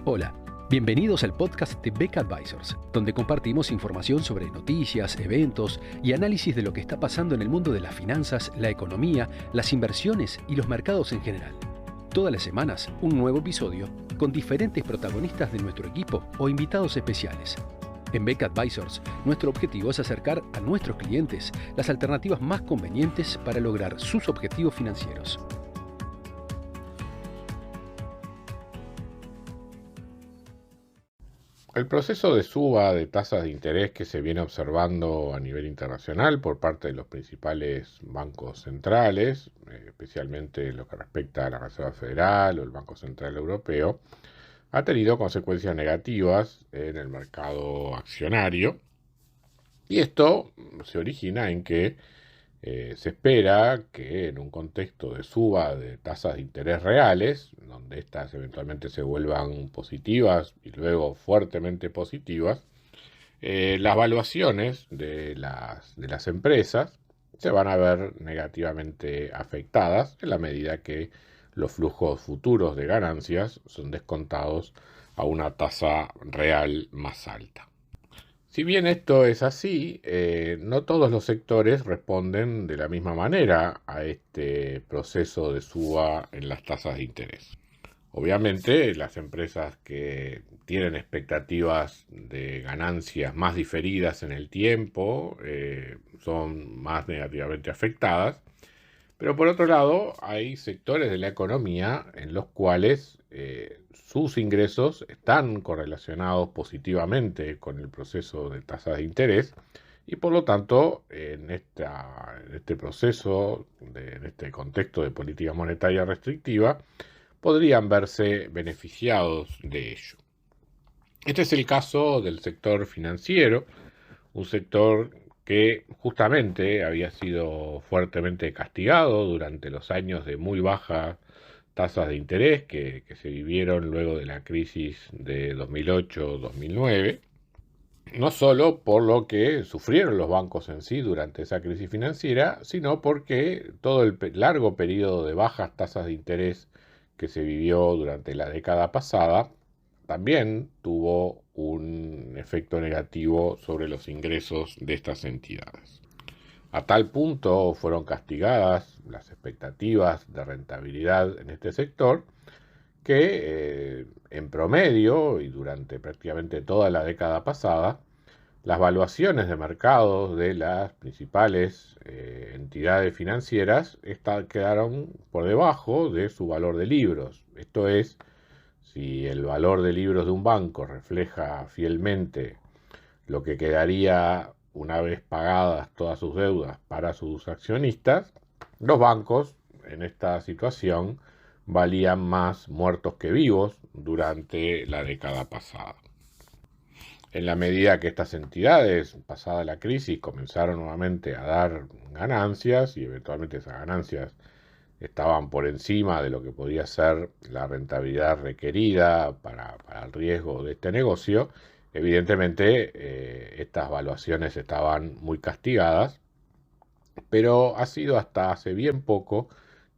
Hola, bienvenidos al podcast de Beck Advisors, donde compartimos información sobre noticias, eventos y análisis de lo que está pasando en el mundo de las finanzas, la economía, las inversiones y los mercados en general. Todas las semanas, un nuevo episodio con diferentes protagonistas de nuestro equipo o invitados especiales. En Beck Advisors, nuestro objetivo es acercar a nuestros clientes las alternativas más convenientes para lograr sus objetivos financieros. El proceso de suba de tasas de interés que se viene observando a nivel internacional por parte de los principales bancos centrales, especialmente en lo que respecta a la Reserva Federal o el Banco Central Europeo, ha tenido consecuencias negativas en el mercado accionario. Y esto se origina en que se espera que en un contexto de suba de tasas de interés reales, donde éstas eventualmente se vuelvan positivas y luego fuertemente positivas, las valuaciones de las empresas se van a ver negativamente afectadas en la medida que los flujos futuros de ganancias son descontados a una tasa real más alta. Si bien esto es así, no todos los sectores responden de la misma manera a este proceso de suba en las tasas de interés. Obviamente, las empresas que tienen expectativas de ganancias más diferidas en el tiempo son más negativamente afectadas, pero por otro lado, hay sectores de la economía en los cuales sus ingresos están correlacionados positivamente con el proceso de tasas de interés y por lo tanto en este proceso, en este contexto de política monetaria restrictiva, podrían verse beneficiados de ello. Este es el caso del sector financiero, un sector que justamente había sido fuertemente castigado durante los años de muy bajas tasas de interés que se vivieron luego de la crisis de 2008-2009, no solo por lo que sufrieron los bancos en sí durante esa crisis financiera, sino porque todo el largo periodo de bajas tasas de interés que se vivió durante la década pasada también tuvo un efecto negativo sobre los ingresos de estas entidades. A tal punto fueron castigadas las expectativas de rentabilidad en este sector que en promedio y durante prácticamente toda la década pasada, las valuaciones de mercado de las principales entidades financieras quedaron por debajo de su valor de libros. Esto es, si el valor de libros de un banco refleja fielmente lo que quedaría una vez pagadas todas sus deudas para sus accionistas, los bancos en esta situación valían más muertos que vivos durante la década pasada. En la medida que estas entidades, pasada la crisis, comenzaron nuevamente a dar ganancias y eventualmente esas ganancias estaban por encima de lo que podía ser la rentabilidad requerida para el riesgo de este negocio, evidentemente estas valuaciones estaban muy castigadas, pero ha sido hasta hace bien poco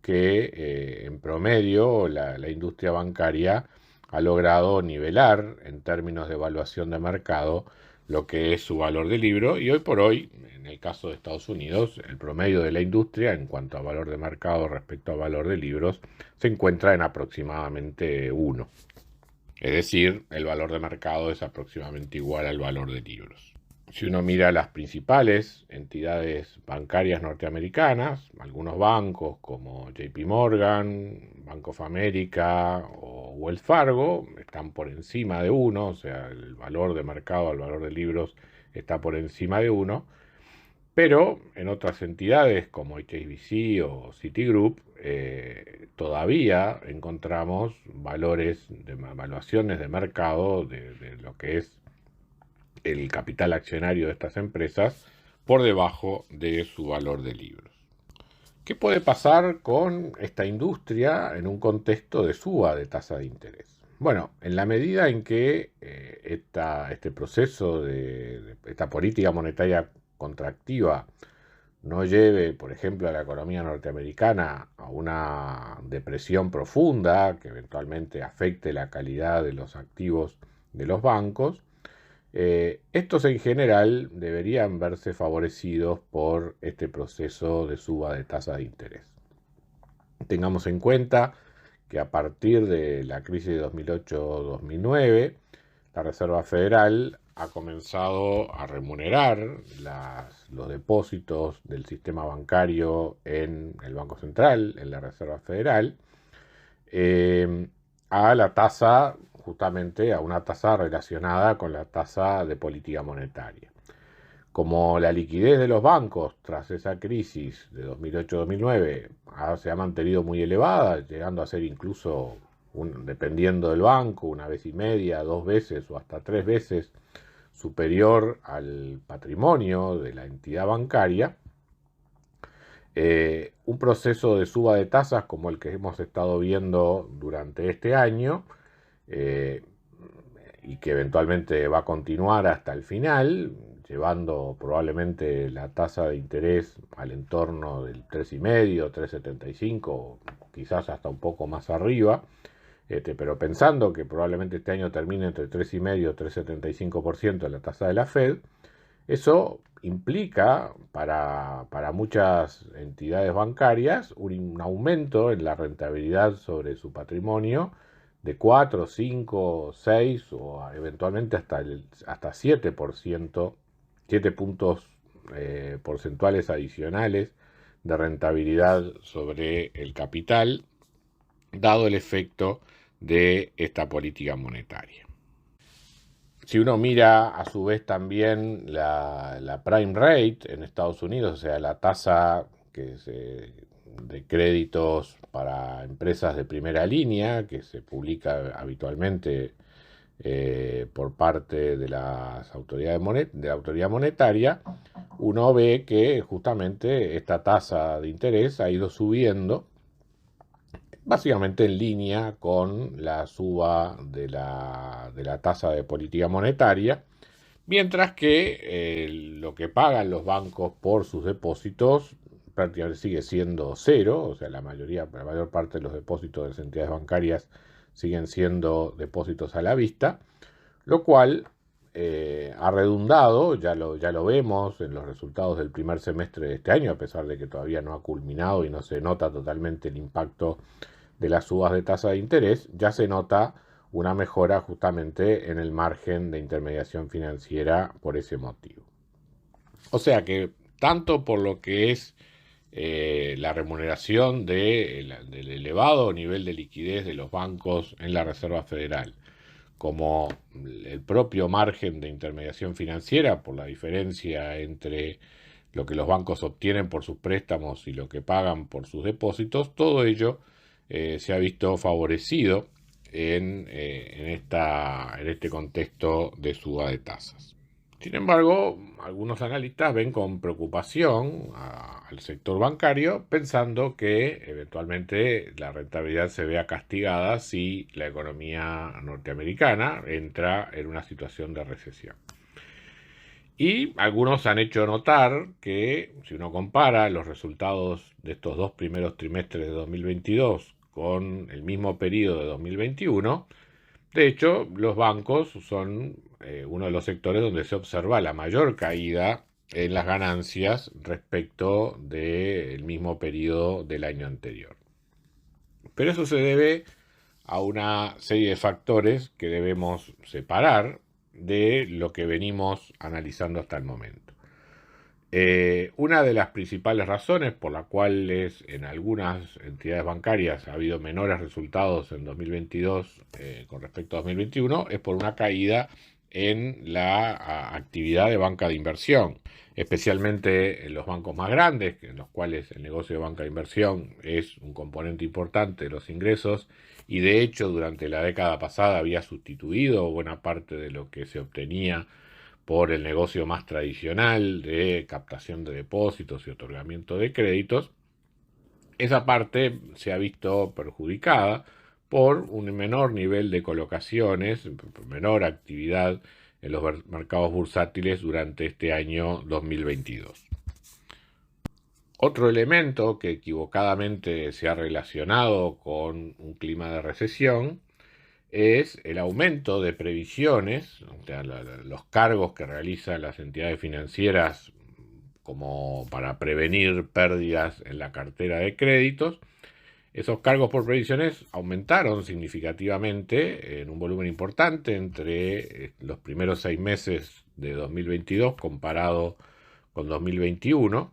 que en promedio la industria bancaria ha logrado nivelar en términos de evaluación de mercado lo que es su valor de libro y hoy por hoy, en el caso de Estados Unidos, el promedio de la industria en cuanto a valor de mercado respecto a valor de libros se encuentra en aproximadamente 1. Es decir, el valor de mercado es aproximadamente igual al valor de libros. Si uno mira las principales entidades bancarias norteamericanas, algunos bancos como JP Morgan, Bank of America o Wells Fargo están por encima de 1, o sea, el valor de mercado al valor de libros está por encima de 1, pero en otras entidades como HSBC o Citigroup todavía encontramos valuaciones de mercado de lo que es el capital accionario de estas empresas por debajo de su valor de libros. ¿Qué puede pasar con esta industria en un contexto de suba de tasa de interés? Bueno, en la medida en que este proceso de esta política monetaria contractiva no lleve, por ejemplo, a la economía norteamericana a una depresión profunda que eventualmente afecte la calidad de los activos de los bancos, estos en general deberían verse favorecidos por este proceso de suba de tasas de interés. Tengamos en cuenta que a partir de la crisis de 2008-2009, la Reserva Federal ha comenzado a remunerar los depósitos del sistema bancario en el Banco Central, en la Reserva Federal, a la tasa, justamente a una tasa relacionada con la tasa de política monetaria. Como la liquidez de los bancos tras esa crisis de 2008-2009 se ha mantenido muy elevada, llegando a ser incluso, dependiendo del banco, 1,5 veces, 2 veces o hasta 3 veces superior al patrimonio de la entidad bancaria, un proceso de suba de tasas como el que hemos estado viendo durante este año, y que eventualmente va a continuar hasta el final, llevando probablemente la tasa de interés al entorno del 3,5, 3,75, quizás hasta un poco más arriba, pero pensando que probablemente este año termine entre 3,5 y 3,75% la tasa de la Fed, eso implica para muchas entidades bancarias un aumento en la rentabilidad sobre su patrimonio de 4, 5, 6 o eventualmente hasta 7%, 7 puntos porcentuales adicionales de rentabilidad sobre el capital, dado el efecto de esta política monetaria. Si uno mira a su vez también la prime rate en Estados Unidos, o sea, la tasa de créditos para empresas de primera línea, que se publica habitualmente por parte de las autoridades de la autoridad monetaria, uno ve que justamente esta tasa de interés ha ido subiendo, básicamente en línea con la suba de la tasa de política monetaria, mientras que lo que pagan los bancos por sus depósitos prácticamente sigue siendo cero, o sea, la mayor parte de los depósitos de las entidades bancarias siguen siendo depósitos a la vista, lo cual ha redundado, ya lo vemos en los resultados del primer semestre de este año, a pesar de que todavía no ha culminado y no se nota totalmente el impacto de las subas de tasa de interés, ya se nota una mejora justamente en el margen de intermediación financiera por ese motivo. O sea que tanto por lo que es la remuneración del elevado nivel de liquidez de los bancos en la Reserva Federal, como el propio margen de intermediación financiera por la diferencia entre lo que los bancos obtienen por sus préstamos y lo que pagan por sus depósitos, todo ello se ha visto favorecido en este contexto de suba de tasas. Sin embargo, algunos analistas ven con preocupación al sector bancario, pensando que eventualmente la rentabilidad se vea castigada si la economía norteamericana entra en una situación de recesión. Y algunos han hecho notar que si uno compara los resultados de estos 2 primeros trimestres de 2022 con el mismo periodo de 2021, de hecho, los bancos son uno de los sectores donde se observa la mayor caída en las ganancias respecto del mismo periodo del año anterior. Pero eso se debe a una serie de factores que debemos separar de lo que venimos analizando hasta el momento. Una de las principales razones por las cuales en algunas entidades bancarias ha habido menores resultados en 2022 con respecto a 2021 es por una caída en la actividad de banca de inversión, especialmente en los bancos más grandes, en los cuales el negocio de banca de inversión es un componente importante de los ingresos y de hecho durante la década pasada había sustituido buena parte de lo que se obtenía por el negocio más tradicional de captación de depósitos y otorgamiento de créditos. Esa parte se ha visto perjudicada por un menor nivel de colocaciones, menor actividad en los mercados bursátiles durante este año 2022. Otro elemento que equivocadamente se ha relacionado con un clima de recesión es el aumento de previsiones, o sea, los cargos que realizan las entidades financieras como para prevenir pérdidas en la cartera de créditos. Esos cargos por previsiones aumentaron significativamente en un volumen importante entre los primeros 6 meses de 2022 comparado con 2021.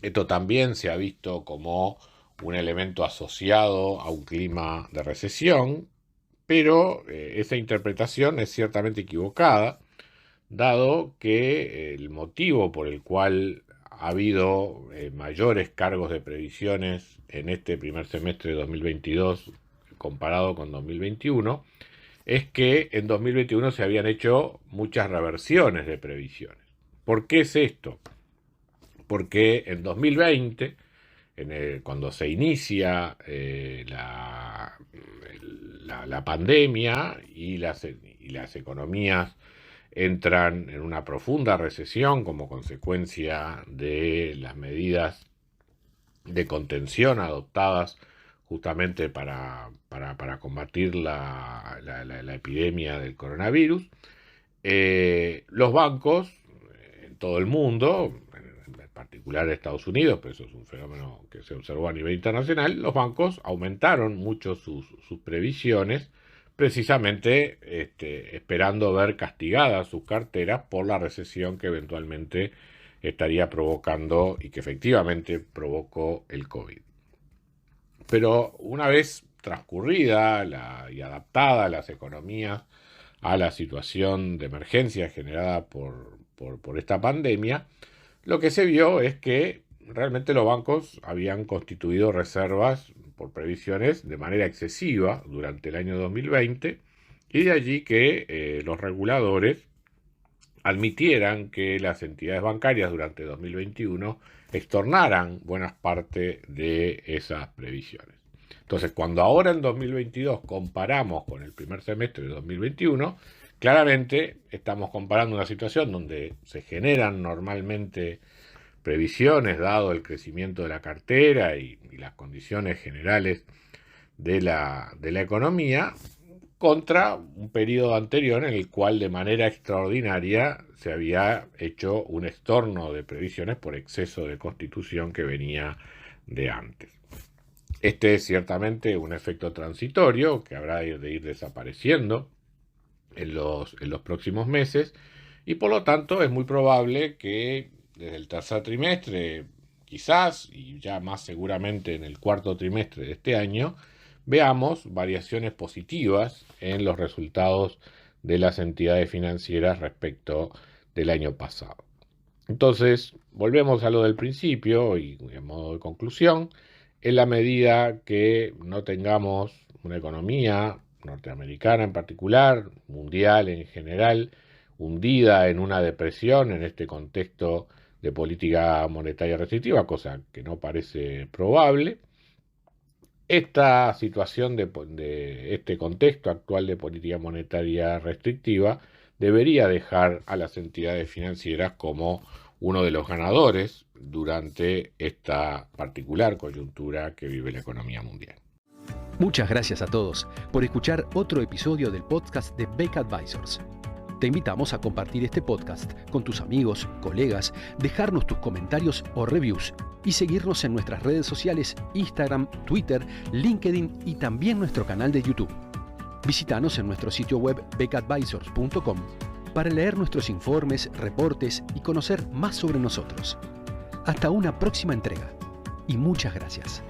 Esto también se ha visto como un elemento asociado a un clima de recesión, pero esa interpretación es ciertamente equivocada, dado que el motivo por el cual ha habido mayores cargos de previsiones en este primer semestre de 2022 comparado con 2021, es que en 2021 se habían hecho muchas reversiones de previsiones. ¿Por qué es esto? Porque en 2020, cuando se inicia la pandemia y las economías entran en una profunda recesión como consecuencia de las medidas de contención adoptadas justamente para combatir la epidemia del coronavirus, los bancos en todo el mundo, en particular en Estados Unidos, pero eso es un fenómeno que se observó a nivel internacional, los bancos aumentaron mucho sus previsiones, precisamente esperando ver castigadas sus carteras por la recesión que eventualmente estaría provocando y que efectivamente provocó el COVID. Pero una vez transcurrida y adaptada las economías a la situación de emergencia generada por esta pandemia, lo que se vio es que realmente los bancos habían constituido reservas por previsiones de manera excesiva durante el año 2020, y de allí que los reguladores admitieran que las entidades bancarias durante 2021 extornaran buenas parte de esas previsiones. Entonces, cuando ahora en 2022 comparamos con el primer semestre de 2021, claramente estamos comparando una situación donde se generan normalmente previsiones dado el crecimiento de la cartera y las condiciones generales de la economía, contra un periodo anterior en el cual de manera extraordinaria se había hecho un estorno de previsiones por exceso de constitución que venía de antes. Este es ciertamente un efecto transitorio que habrá de ir desapareciendo en los próximos meses, y por lo tanto es muy probable que desde el tercer trimestre, quizás, y ya más seguramente en el cuarto trimestre de este año, veamos variaciones positivas en los resultados de las entidades financieras respecto del año pasado. Entonces, volvemos a lo del principio y en modo de conclusión, en la medida que no tengamos una economía norteamericana en particular, mundial en general, hundida en una depresión en este contexto de política monetaria restrictiva, cosa que no parece probable, esta situación de este contexto actual de política monetaria restrictiva debería dejar a las entidades financieras como uno de los ganadores durante esta particular coyuntura que vive la economía mundial. Muchas gracias a todos por escuchar otro episodio del podcast de Beck Advisors. Te invitamos a compartir este podcast con tus amigos, colegas, dejarnos tus comentarios o reviews y seguirnos en nuestras redes sociales Instagram, Twitter, LinkedIn y también nuestro canal de YouTube. Visítanos en nuestro sitio web beckadvisors.com para leer nuestros informes, reportes y conocer más sobre nosotros. Hasta una próxima entrega y muchas gracias.